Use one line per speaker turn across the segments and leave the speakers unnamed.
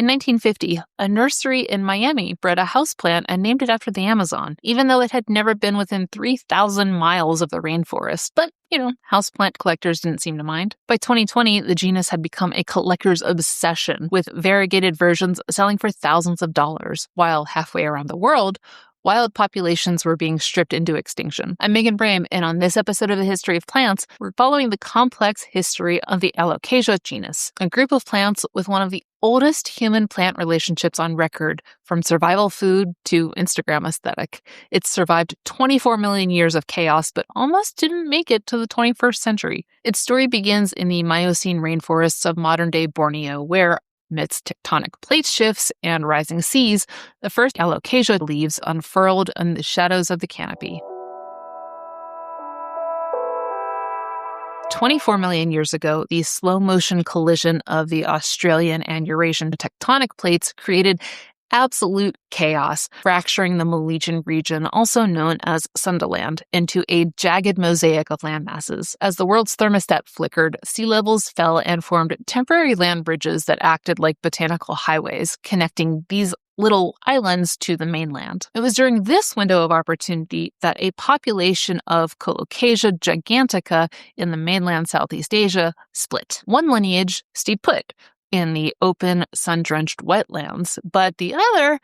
In 1950, a nursery in Miami bred a houseplant and named it after the Amazon, even though it had never been within 3,000 miles of the rainforest. But, houseplant collectors didn't seem to mind. By 2020, the genus had become a collector's obsession, with variegated versions selling for thousands of dollars, while halfway around the world, wild populations were being stripped into extinction. I'm Megan Brame, and on this episode of The History of Plants, we're following the complex history of the Alocasia genus, a group of plants with one of the oldest human-plant relationships on record, from survival food to Instagram aesthetic. It's survived 24 million years of chaos, but almost didn't make it to the 21st century. Its story begins in the Miocene rainforests of modern-day Borneo, where, amidst tectonic plate shifts and rising seas, the first Alocasia leaves unfurled in the shadows of the canopy. 24 million years ago, the slow-motion collision of the Australian and Eurasian tectonic plates created absolute chaos, fracturing the Miocene region, also known as Sundaland, into a jagged mosaic of landmasses. As the world's thermostat flickered, sea levels fell and formed temporary land bridges that acted like botanical highways, connecting these little islands to the mainland. It was during this window of opportunity that a population of Colocasia gigantica in the mainland Southeast Asia split. One lineage stayed put in the open, sun-drenched wetlands, but the other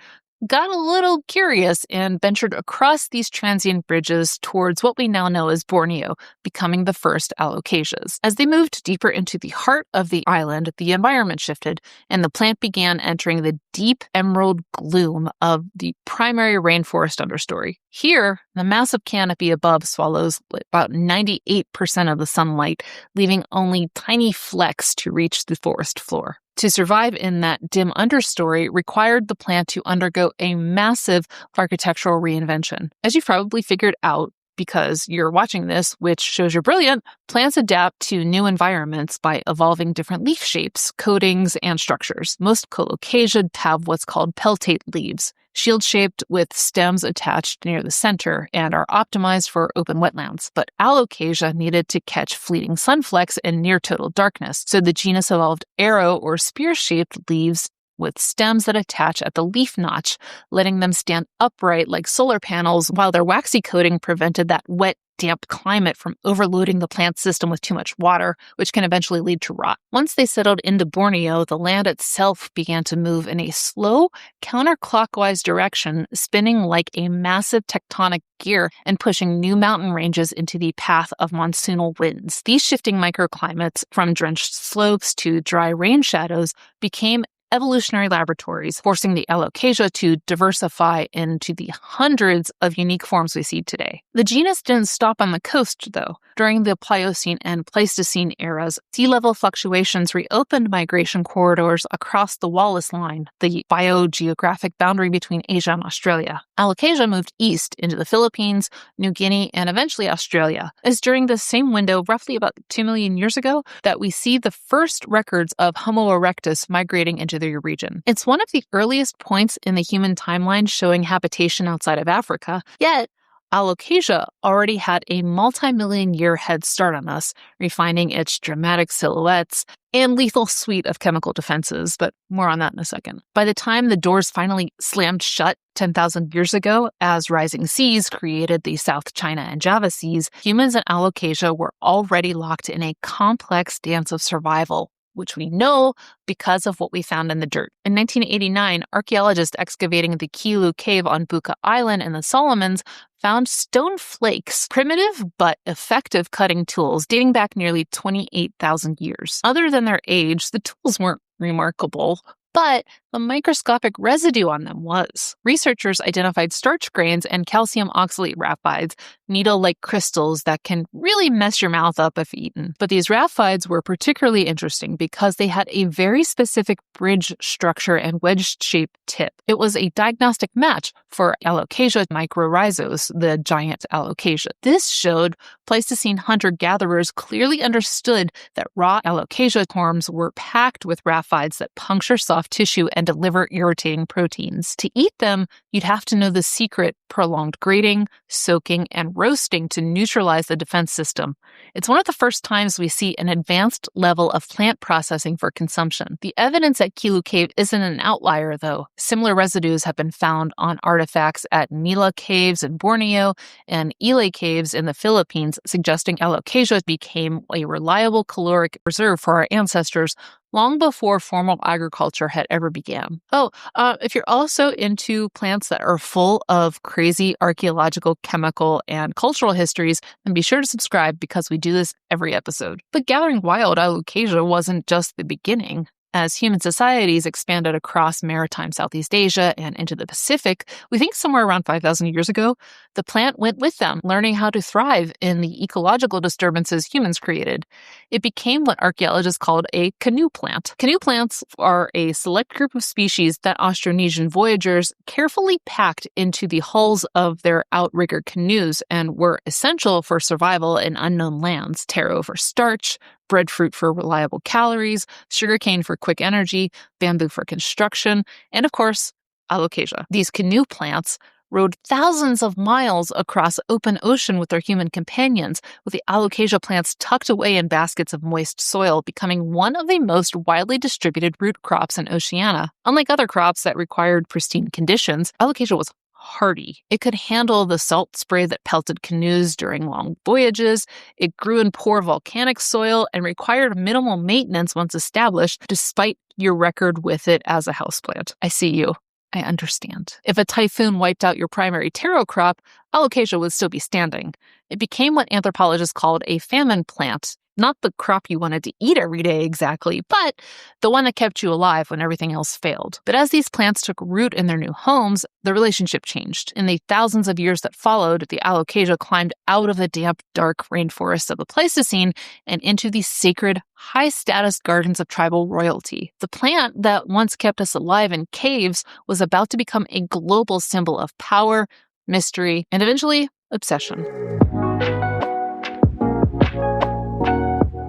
got a little curious and ventured across these transient bridges towards what we now know as Borneo, becoming the first Alocasias. As they moved deeper into the heart of the island, the environment shifted, and the plant began entering the deep emerald gloom of the primary rainforest understory. Here, the massive canopy above swallows about 98% of the sunlight, leaving only tiny flecks to reach the forest floor. To survive in that dim understory required the plant to undergo a massive architectural reinvention. As you've probably figured out, because you're watching this, which shows you're brilliant, plants adapt to new environments by evolving different leaf shapes, coatings, and structures. Most Colocasia have what's called peltate leaves, shield-shaped with stems attached near the center, and are optimized for open wetlands. But Alocasia needed to catch fleeting sunflecks in near-total darkness, so the genus evolved arrow or spear-shaped leaves with stems that attach at the leaf notch, letting them stand upright like solar panels, while their waxy coating prevented that wet, damp climate from overloading the plant system with too much water, which can eventually lead to rot. Once they settled into Borneo, the land itself began to move in a slow, counterclockwise direction, spinning like a massive tectonic gear and pushing new mountain ranges into the path of monsoonal winds. These shifting microclimates, from drenched slopes to dry rain shadows, became evolutionary laboratories, forcing the Alocasia to diversify into the hundreds of unique forms we see today. The genus didn't stop on the coast, though. During the Pliocene and Pleistocene eras, sea level fluctuations reopened migration corridors across the Wallace Line, the biogeographic boundary between Asia and Australia. Alocasia moved east into the Philippines, New Guinea, and eventually Australia. It's during this same window, roughly about 2 million years ago, that we see the first records of Homo erectus migrating into the region. It's one of the earliest points in the human timeline showing habitation outside of Africa, yet Alocasia already had a multi-million-year head start on us, refining its dramatic silhouettes and lethal suite of chemical defenses, but more on that in a second. By the time the doors finally slammed shut 10,000 years ago, as rising seas created the South China and Java Seas, humans and Alocasia were already locked in a complex dance of survival, which we know because of what we found in the dirt. In 1989, archaeologists excavating the Kilu cave on Buka Island in the Solomons found stone flakes, primitive but effective cutting tools dating back nearly 28,000 years. Other than their age, the tools weren't remarkable, but the microscopic residue on them was. Researchers identified starch grains and calcium oxalate raphides, needle-like crystals that can really mess your mouth up if eaten. But these raphides were particularly interesting because they had a very specific bridge structure and wedge-shaped tip. It was a diagnostic match for Alocasia mycorrhizos, the giant Alocasia. This showed Pleistocene hunter-gatherers clearly understood that raw Alocasia forms were packed with raphides that puncture soft tissue and deliver irritating proteins. To eat them, you'd have to know the secret: prolonged grating, soaking, and roasting to neutralize the defense system. It's one of the first times we see an advanced level of plant processing for consumption. The evidence at Kilu Cave isn't an outlier, though. Similar residues have been found on artifacts at Nila Caves in Borneo and Ile Caves in the Philippines, suggesting Alocasia became a reliable caloric reserve for our ancestors long before formal agriculture had ever began. If you're also into plants that are full of crazy archaeological, chemical, and cultural histories, then be sure to subscribe because we do this every episode. But gathering wild Alocasia wasn't just the beginning. As human societies expanded across maritime Southeast Asia and into the Pacific, we think somewhere around 5,000 years ago, the plant went with them, learning how to thrive in the ecological disturbances humans created. It became what archaeologists called a canoe plant. Canoe plants are a select group of species that Austronesian voyagers carefully packed into the hulls of their outrigger canoes and were essential for survival in unknown lands. Taro for starch, breadfruit for reliable calories, sugarcane for quick energy, bamboo for construction, and of course, Alocasia. These canoe plants rode thousands of miles across open ocean with their human companions, with the Alocasia plants tucked away in baskets of moist soil, becoming one of the most widely distributed root crops in Oceania. Unlike other crops that required pristine conditions, Alocasia was hardy. It could handle the salt spray that pelted canoes during long voyages. It grew in poor volcanic soil and required minimal maintenance once established, despite your record with it as a houseplant. I see you. I understand. If a typhoon wiped out your primary taro crop, Alocasia would still be standing. It became what anthropologists called a famine plant. Not the crop you wanted to eat every day exactly, but the one that kept you alive when everything else failed. But as these plants took root in their new homes, the relationship changed. In the thousands of years that followed, the Alocasia climbed out of the damp, dark rainforests of the Pleistocene and into the sacred, high-status gardens of tribal royalty. The plant that once kept us alive in caves was about to become a global symbol of power, mystery, and eventually, obsession.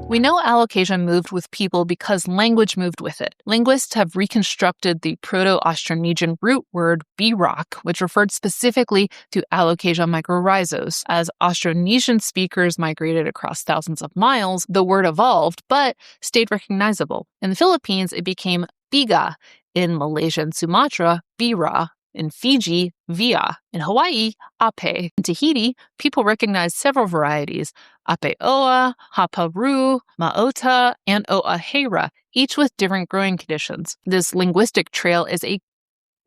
We know Alocasia moved with people because language moved with it. Linguists have reconstructed the Proto-Austronesian root word "birok," which referred specifically to Alocasia mycorrhizos. As Austronesian speakers migrated across thousands of miles, the word evolved, but stayed recognizable. In the Philippines, it became biga. In Malaysia and Sumatra, bira. In Fiji, via. In Hawaii, ape. In Tahiti, people recognized several varieties: apeoa, haparu, maota, and oahera, each with different growing conditions. This linguistic trail is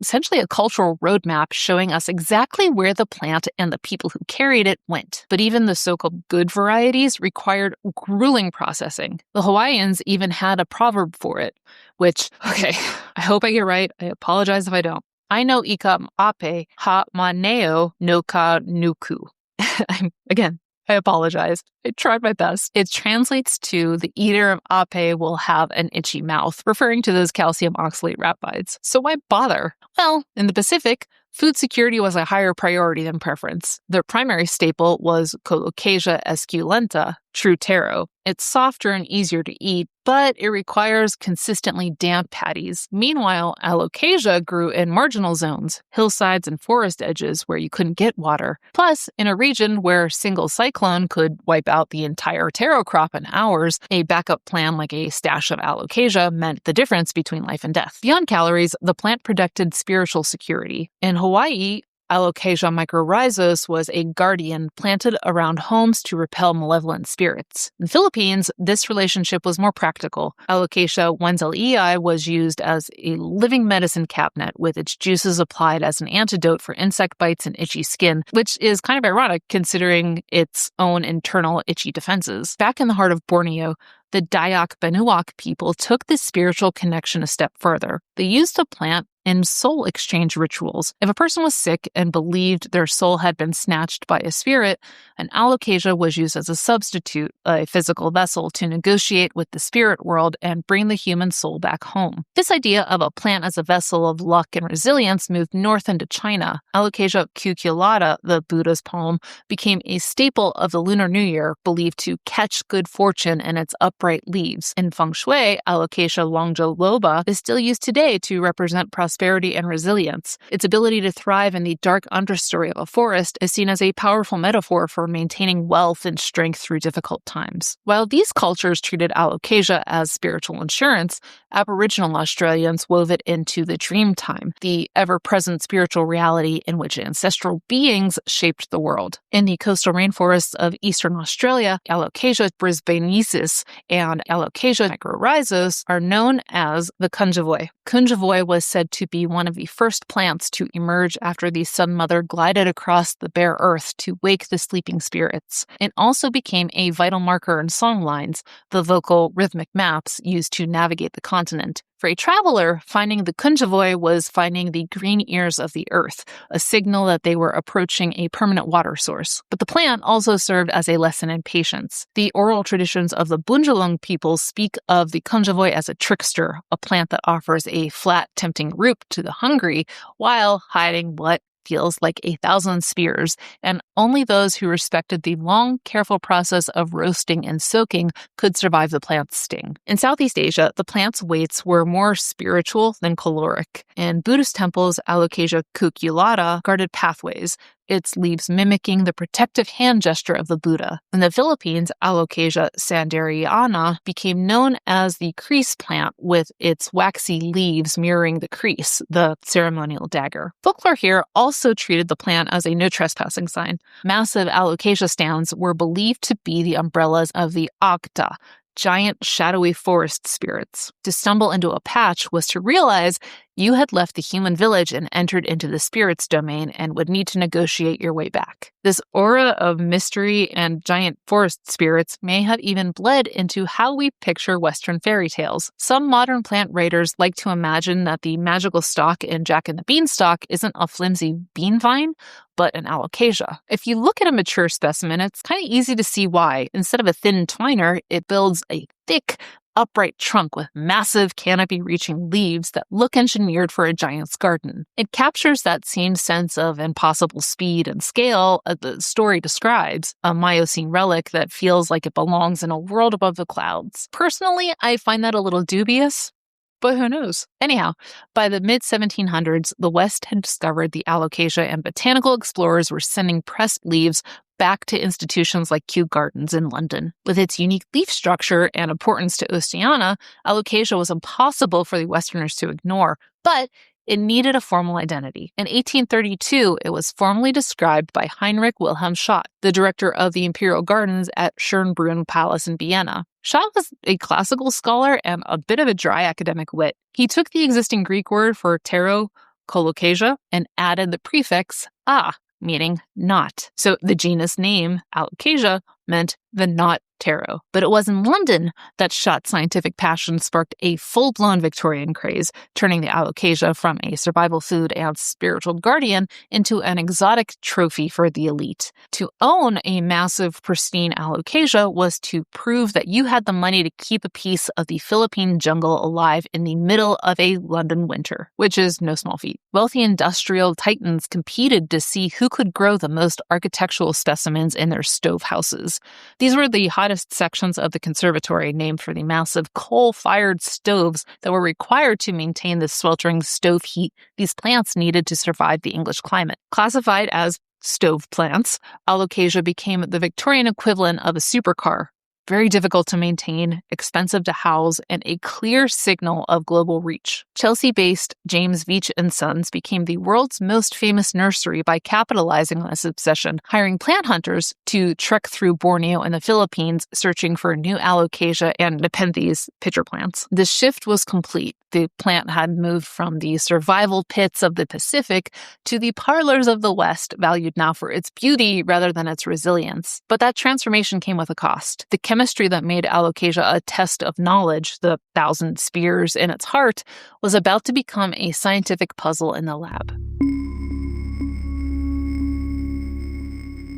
essentially a cultural roadmap showing us exactly where the plant and the people who carried it went. But even the so-called good varieties required grueling processing. The Hawaiians even had a proverb for it, which, I hope I get right. I apologize if I don't. I know ika ape ha maneo no ka nuku. I apologize. I tried my best. It translates to "the eater of ape will have an itchy mouth," referring to those calcium oxalate raphides. So why bother? Well, in the Pacific, food security was a higher priority than preference. Their primary staple was Colocasia esculenta, true taro. It's softer and easier to eat, but it requires consistently damp paddies. Meanwhile, Alocasia grew in marginal zones, hillsides and forest edges where you couldn't get water. Plus, in a region where a single cyclone could wipe out the entire taro crop in hours, a backup plan like a stash of Alocasia meant the difference between life and death. Beyond calories, the plant protected spiritual security. In Hawaii, Alocasia mycorrhizos was a guardian planted around homes to repel malevolent spirits. In the Philippines, this relationship was more practical. Alocasia wenzelii was used as a living medicine cabinet, with its juices applied as an antidote for insect bites and itchy skin, which is kind of ironic considering its own internal itchy defenses. Back in the heart of Borneo, the Dayak Benuak people took this spiritual connection a step further. They used the plant in soul exchange rituals. If a person was sick and believed their soul had been snatched by a spirit, an alocasia was used as a substitute, a physical vessel to negotiate with the spirit world and bring the human soul back home. This idea of a plant as a vessel of luck and resilience moved north into China. Alocasia cucullata, the Buddha's palm, became a staple of the Lunar New Year, believed to catch good fortune in its upright leaves. In feng shui, Alocasia longoloba is still used today to represent prosperity and resilience. Its ability to thrive in the dark understory of a forest is seen as a powerful metaphor for maintaining wealth and strength through difficult times. While these cultures treated Alocasia as spiritual insurance, Aboriginal Australians wove it into the dream time, the ever-present spiritual reality in which ancestral beings shaped the world. In the coastal rainforests of eastern Australia, Alocasia brisbaneensis and Alocasia mycorrhizos are known as the kunjavoi. Kunjavoi was said to be one of the first plants to emerge after the Sun Mother glided across the bare earth to wake the sleeping spirits. It also became a vital marker in songlines, the vocal rhythmic maps used to navigate the continent. For a traveler, finding the kunjavoi was finding the green ears of the earth, a signal that they were approaching a permanent water source. But the plant also served as a lesson in patience. The oral traditions of the Bundjalung people speak of the kunjavoi as a trickster, a plant that offers a flat, tempting root to the hungry while hiding what feels like 1,000 spears, and only those who respected the long, careful process of roasting and soaking could survive the plant's sting. In Southeast Asia, the plant's weights were more spiritual than caloric. In Buddhist temples, Alocasia cucullata guarded pathways, its leaves mimicking the protective hand gesture of the Buddha. In the Philippines, Alocasia sanderiana became known as the crease plant, with its waxy leaves mirroring the crease, the ceremonial dagger. Folklore here also treated the plant as a no trespassing sign. Massive Alocasia stands were believed to be the umbrellas of the Agta, giant shadowy forest spirits. To stumble into a patch was to realize you had left the human village and entered into the spirit's domain and would need to negotiate your way back. This aura of mystery and giant forest spirits may have even bled into how we picture Western fairy tales. Some modern plant writers like to imagine that the magical stalk in Jack and the Beanstalk isn't a flimsy bean vine, but an alocasia. If you look at a mature specimen, it's kind of easy to see why. Instead of a thin twiner, it builds a thick, upright trunk with massive canopy-reaching leaves that look engineered for a giant's garden. It captures that same sense of impossible speed and scale the story describes, a Miocene relic that feels like it belongs in a world above the clouds. Personally, I find that a little dubious, but who knows? Anyhow, by the mid-1700s, the West had discovered the alocasia, and botanical explorers were sending pressed leaves back to institutions like Kew Gardens in London. With its unique leaf structure and importance to Oceania, alocasia was impossible for the Westerners to ignore, but it needed a formal identity. In 1832, it was formally described by Heinrich Wilhelm Schott, the director of the Imperial Gardens at Schönbrunn Palace in Vienna. Schott was a classical scholar and a bit of a dry academic wit. He took the existing Greek word for taro, colocasia, and added the prefix a, meaning not. So the genus name, Alocasia, meant the Not-Taro. But it was in London that Schott's scientific passion sparked a full-blown Victorian craze, turning the Alocasia from a survival food and spiritual guardian into an exotic trophy for the elite. To own a massive, pristine Alocasia was to prove that you had the money to keep a piece of the Philippine jungle alive in the middle of a London winter, which is no small feat. Wealthy industrial titans competed to see who could grow the most architectural specimens in their stove houses. These were the hottest sections of the conservatory, named for the massive coal-fired stoves that were required to maintain the sweltering stove heat these plants needed to survive the English climate. Classified as stove plants, Alocasia became the Victorian equivalent of a supercar. Very difficult to maintain, expensive to house, and a clear signal of global reach. Chelsea-based James Veitch & Sons became the world's most famous nursery by capitalizing on this obsession, hiring plant hunters to trek through Borneo and the Philippines searching for new Alocasia and Nepenthes pitcher plants. The shift was complete. The plant had moved from the survival pits of the Pacific to the parlors of the West, valued now for its beauty rather than its resilience. But that transformation came with a cost. The chemistry that made Alocasia a test of knowledge, the 1,000 spears in its heart, was about to become a scientific puzzle in the lab.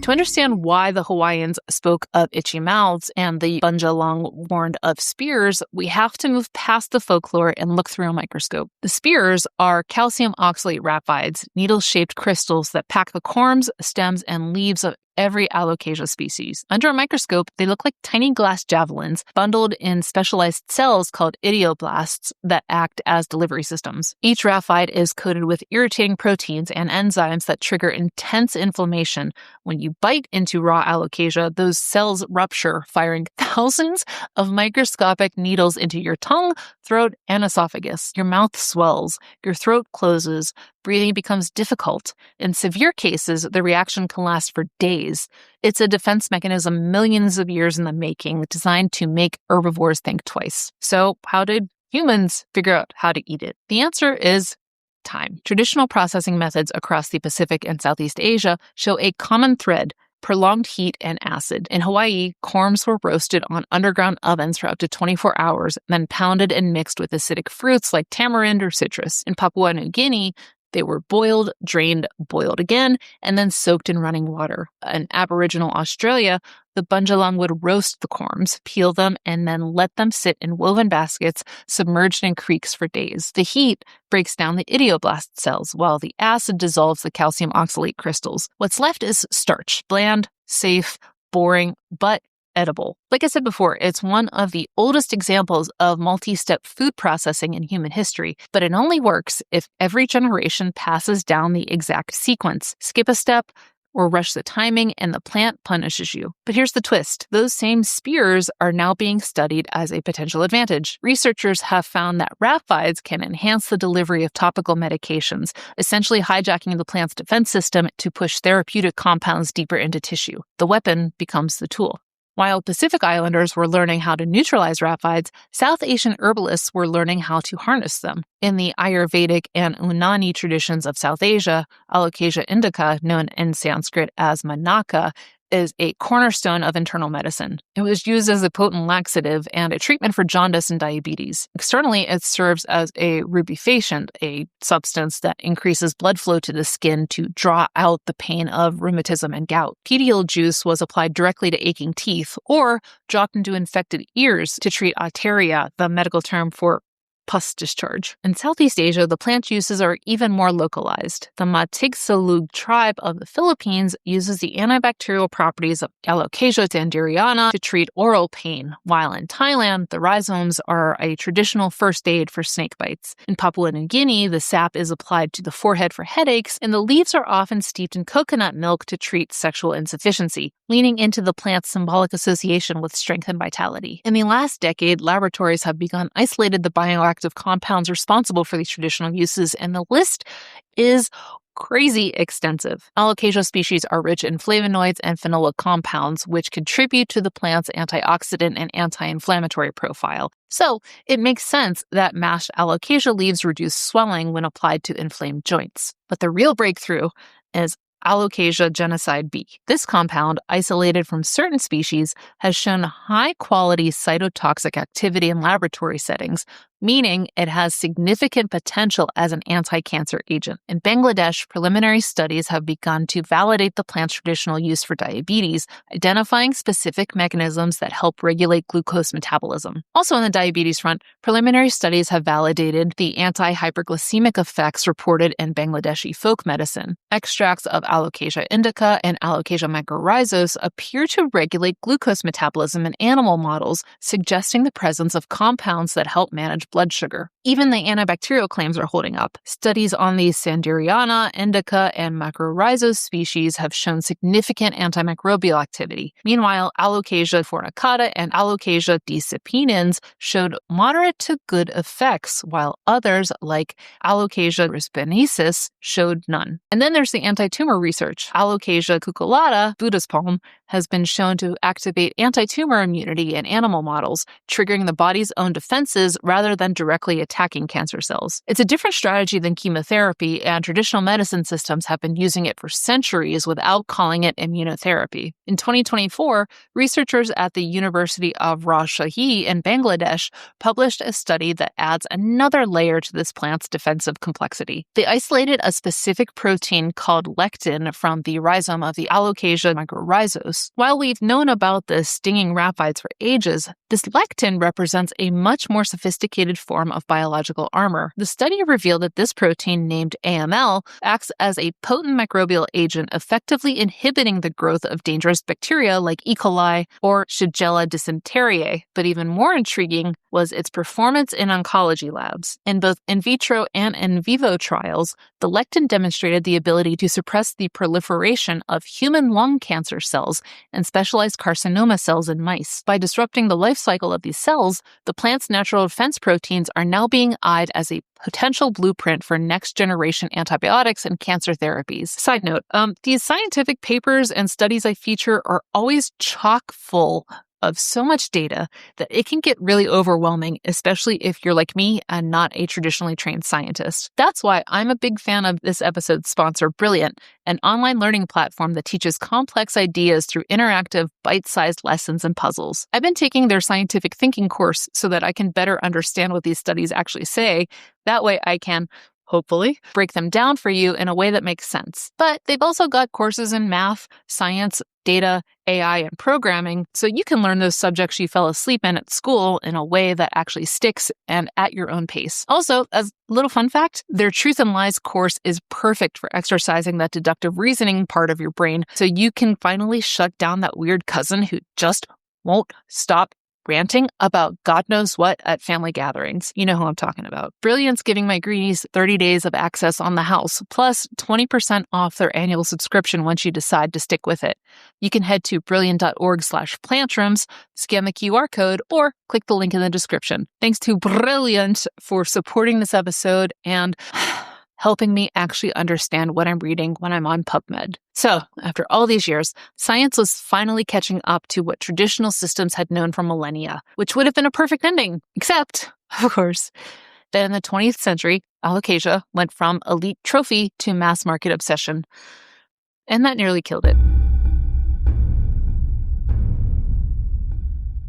To understand why the Hawaiians spoke of itchy mouths and the Bundjalung warned of spears, we have to move past the folklore and look through a microscope. The spears are calcium oxalate raphides, needle-shaped crystals that pack the corms, stems, and leaves of every Alocasia species. Under a microscope, they look like tiny glass javelins bundled in specialized cells called idioblasts that act as delivery systems. Each raphide is coated with irritating proteins and enzymes that trigger intense inflammation. When you bite into raw Alocasia, those cells rupture, firing thousands of microscopic needles into your tongue, throat, and esophagus. Your mouth swells, your throat closes, breathing becomes difficult. In severe cases, the reaction can last for days. It's a defense mechanism millions of years in the making, designed to make herbivores think twice. So, how did humans figure out how to eat it? The answer is time. Traditional processing methods across the Pacific and Southeast Asia show a common thread: prolonged heat and acid. In Hawaii, corms were roasted on underground ovens for up to 24 hours, then pounded and mixed with acidic fruits like tamarind or citrus. In Papua New Guinea, they were boiled, drained, boiled again, and then soaked in running water. In Aboriginal Australia, the Bundjalung would roast the corms, peel them, and then let them sit in woven baskets submerged in creeks for days. The heat breaks down the idioblast cells, while the acid dissolves the calcium oxalate crystals. What's left is starch, bland, safe, boring, but edible. Like I said before, it's one of the oldest examples of multi-step food processing in human history, but it only works if every generation passes down the exact sequence. Skip a step or rush the timing and the plant punishes you. But here's the twist. Those same spears are now being studied as a potential advantage. Researchers have found that raphides can enhance the delivery of topical medications, essentially hijacking the plant's defense system to push therapeutic compounds deeper into tissue. The weapon becomes the tool. While Pacific Islanders were learning how to neutralize raphides, South Asian herbalists were learning how to harness them. In the Ayurvedic and Unani traditions of South Asia, Alocasia indica, known in Sanskrit as manaka, is a cornerstone of internal medicine. It was used as a potent laxative and a treatment for jaundice and diabetes. Externally, it serves as a rubefacient, a substance that increases blood flow to the skin to draw out the pain of rheumatism and gout. Pedial juice was applied directly to aching teeth or dropped into infected ears to treat otaria, the medical term for pus discharge. In Southeast Asia, the plant uses are even more localized. The Matigsalug tribe of the Philippines uses the antibacterial properties of Alocasia danderiana to treat oral pain, while in Thailand, the rhizomes are a traditional first aid for snake bites. In Papua New Guinea, the sap is applied to the forehead for headaches, and the leaves are often steeped in coconut milk to treat sexual insufficiency, leaning into the plant's symbolic association with strength and vitality. In the last decade, laboratories have begun isolating the bioactive compounds responsible for these traditional uses, and the list is crazy extensive. Alocasia species are rich in flavonoids and phenolic compounds, which contribute to the plant's antioxidant and anti-inflammatory profile. So it makes sense that mashed Alocasia leaves reduce swelling when applied to inflamed joints. But the real breakthrough is Alocasia genocide B. This compound, isolated from certain species, has shown high-quality cytotoxic activity in laboratory settings, meaning it has significant potential as an anti-cancer agent. In Bangladesh, preliminary studies have begun to validate the plant's traditional use for diabetes, identifying specific mechanisms that help regulate glucose metabolism. Also on the diabetes front, preliminary studies have validated the anti-hyperglycemic effects reported in Bangladeshi folk medicine. Extracts of Alocasia indica and Alocasia mycorrhizos appear to regulate glucose metabolism in animal models, suggesting the presence of compounds that help manage blood sugar. Even the antibacterial claims are holding up. Studies on the Sanderiana, indica, and mycorrhizos species have shown significant antimicrobial activity. Meanwhile, Alocasia fornicata and Alocasia discipinans showed moderate to good effects, while others, like Alocasia rispenensis, showed none. And then there's the anti-tumor research. Alocasia cucullata, Buddha's palm, has been shown to activate anti-tumor immunity in animal models, triggering the body's own defenses rather than directly attacking attacking cancer cells. It's a different strategy than chemotherapy, and traditional medicine systems have been using it for centuries without calling it immunotherapy. In 2024, researchers at the University of Rajshahi in Bangladesh published a study that adds another layer to this plant's defensive complexity. They isolated a specific protein called lectin from the rhizome of the Alocasia mycorrhizos. While we've known about the stinging raphides for ages, this lectin represents a much more sophisticated form of biological armor. The study revealed that this protein, named AML, acts as a potent microbial agent, effectively inhibiting the growth of dangerous bacteria like E. coli or Shigella dysenteriae. But even more intriguing was its performance in oncology labs. In both in vitro and in vivo trials, the lectin demonstrated the ability to suppress the proliferation of human lung cancer cells and specialized carcinoma cells in mice. By disrupting the life cycle of these cells, the plant's natural defense proteins are now being eyed as a potential blueprint for next-generation antibiotics and cancer therapies. Side note, these scientific papers and studies I feature are always chock full of so much data that it can get really overwhelming, especially if you're like me and not a traditionally trained scientist. That's why I'm a big fan of this episode's sponsor, Brilliant, an online learning platform that teaches complex ideas through interactive, bite-sized lessons and puzzles. I've been taking their scientific thinking course so that I can better understand what these studies actually say. That way I can hopefully break them down for you in a way that makes sense. But they've also got courses in math, science, data, AI, and programming, so you can learn those subjects you fell asleep in at school in a way that actually sticks and at your own pace. Also, as a little fun fact, their Truth and Lies course is perfect for exercising that deductive reasoning part of your brain, so you can finally shut down that weird cousin who just won't stop ranting about God knows what at family gatherings. You know who I'm talking about. Brilliant's giving my greenies 30 days of access on the house, plus 20% off their annual subscription once you decide to stick with it. You can head to brilliant.org/plantrums, scan the QR code, or click the link in the description. Thanks to Brilliant for supporting this episode and helping me actually understand what I'm reading when I'm on PubMed. So, after all these years, science was finally catching up to what traditional systems had known for millennia, which would have been a perfect ending, except, of course, that in the 20th century, Alocasia went from elite trophy to mass market obsession. And that nearly killed it.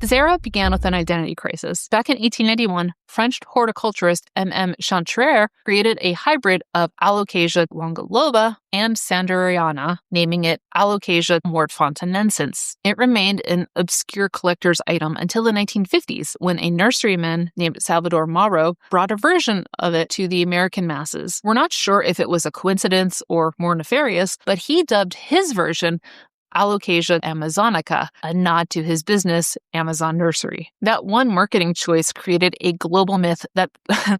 This era began with an identity crisis. Back in 1891, French horticulturist M.M. Chantrere created a hybrid of Alocasia longoloba and sanderiana, naming it Alocasia mourtefontainensis. It remained an obscure collector's item until the 1950s, when a nurseryman named Salvador Mauro brought a version of it to the American masses. We're not sure if it was a coincidence or more nefarious, but he dubbed his version Alocasia amazonica, a nod to his business, Amazon Nursery. That one marketing choice created a global myth that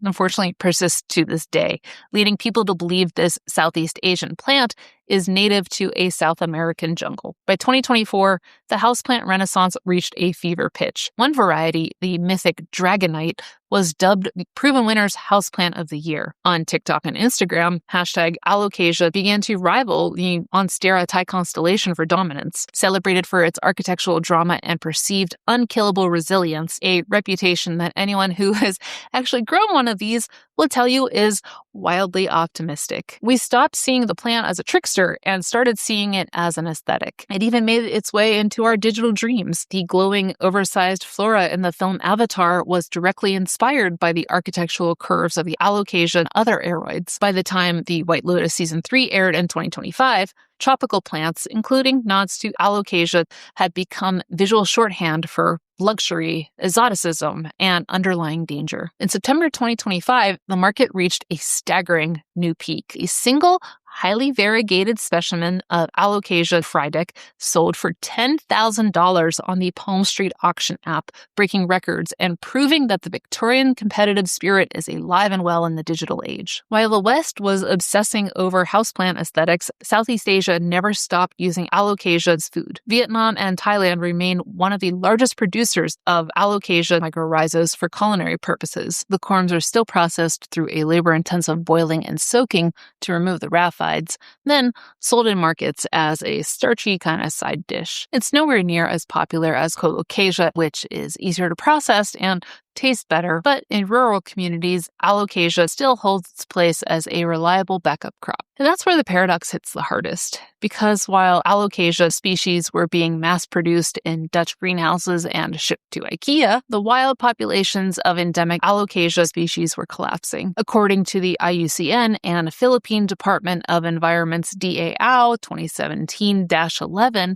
unfortunately persists to this day, leading people to believe this Southeast Asian plant is native to a South American jungle. By 2024, the houseplant renaissance reached a fever pitch. One variety, the mythic Dragonite, was dubbed the proven winner's houseplant of the year. On TikTok and Instagram, hashtag Alocasia began to rival the Monstera Thai constellation for dominance. Celebrated for its architectural drama and perceived unkillable resilience, a reputation that anyone who has actually grown one of these will tell you is wildly optimistic. We stopped seeing the plant as a trickster and started seeing it as an aesthetic. It even made its way into our digital dreams. The glowing, oversized flora in the film Avatar was directly inspired by the architectural curves of the Alocasia and other aroids. By the time The White Lotus Season 3 aired in 2025, tropical plants, including nods to Alocasia, had become visual shorthand for luxury, exoticism, and underlying danger. In September 2025, the market reached a staggering new peak. A single highly variegated specimen of Alocasia frydek sold for $10,000 on the Palm Street auction app, breaking records and proving that the Victorian competitive spirit is alive and well in the digital age. While the West was obsessing over houseplant aesthetics, Southeast Asia never stopped using Alocasia as food. Vietnam and Thailand remain one of the largest producers of Alocasia mycorrhizos for culinary purposes. The corms are still processed through a labor-intensive boiling and soaking to remove the raphides, then sold in markets as a starchy kind of side dish. It's nowhere near as popular as Colocasia, which is easier to process and taste better, but in rural communities, Alocasia still holds its place as a reliable backup crop. And that's where the paradox hits the hardest, because while Alocasia species were being mass-produced in Dutch greenhouses and shipped to IKEA, the wild populations of endemic Alocasia species were collapsing. According to the IUCN and Philippine Department of Environment's DAO 2017-11,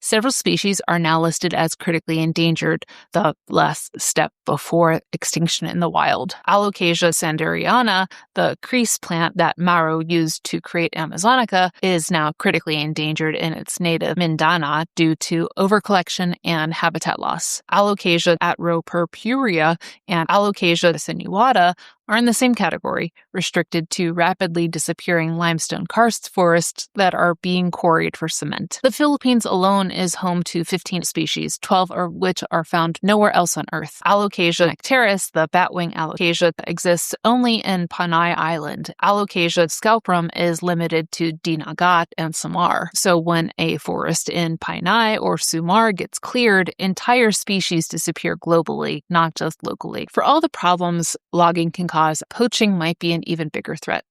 several species are now listed as critically endangered, the last step before extinction in the wild. Alocasia sanderiana, the crease plant that Mauro used to create Amazonica, is now critically endangered in its native Mindanao due to overcollection and habitat loss. Alocasia atropurpurea and Alocasia sinuata are in the same category, restricted to rapidly disappearing limestone karst forests that are being quarried for cement. The Philippines alone is home to 15 species, 12 of which are found nowhere else on Earth. Alocasia nectaris, the batwing alocasia, exists only in Panay Island. Alocasia scalprum is limited to Dinagat and Samar. So when a forest in Panay or Sumar gets cleared, entire species disappear globally, not just locally. For all the problems logging can cause, poaching might be an even bigger threat.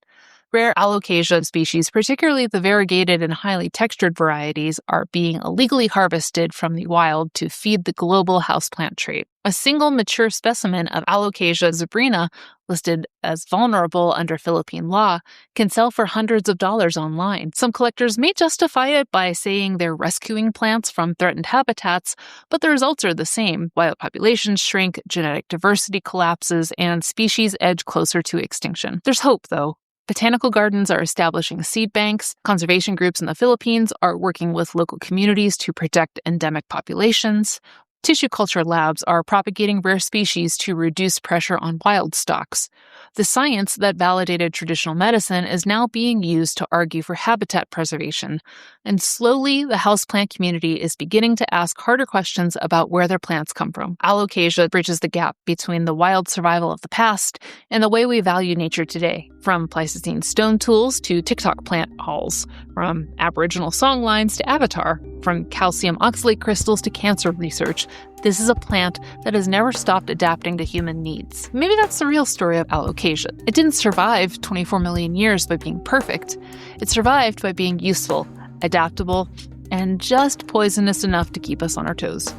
Rare Alocasia species, particularly the variegated and highly textured varieties, are being illegally harvested from the wild to feed the global houseplant trade. A single mature specimen of Alocasia zebrina, listed as vulnerable under Philippine law, can sell for hundreds of dollars online. Some collectors may justify it by saying they're rescuing plants from threatened habitats, but the results are the same. Wild populations shrink, genetic diversity collapses, and species edge closer to extinction. There's hope, though. Botanical gardens are establishing seed banks. Conservation groups in the Philippines are working with local communities to protect endemic populations. Tissue culture labs are propagating rare species to reduce pressure on wild stocks. The science that validated traditional medicine is now being used to argue for habitat preservation. And slowly, the houseplant community is beginning to ask harder questions about where their plants come from. Alocasia bridges the gap between the wild survival of the past and the way we value nature today. From Pleistocene stone tools to TikTok plant hauls, from Aboriginal songlines to Avatar, from calcium oxalate crystals to cancer research, this is a plant that has never stopped adapting to human needs. Maybe that's the real story of Alocasia. It didn't survive 24 million years by being perfect. It survived by being useful, adaptable, and just poisonous enough to keep us on our toes.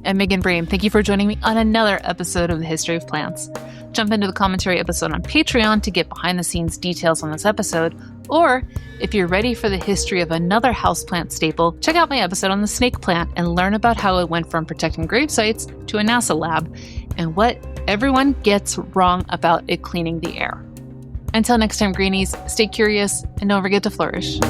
I'm Megan Brame. Thank you for joining me on another episode of The History of Plants. Jump into the commentary episode on Patreon to get behind-the-scenes details on this episode, or if you're ready for the history of another houseplant staple, check out my episode on the snake plant and learn about how it went from protecting grave sites to a NASA lab, and what everyone gets wrong about it cleaning the air. Until next time, greenies, stay curious and don't forget to flourish.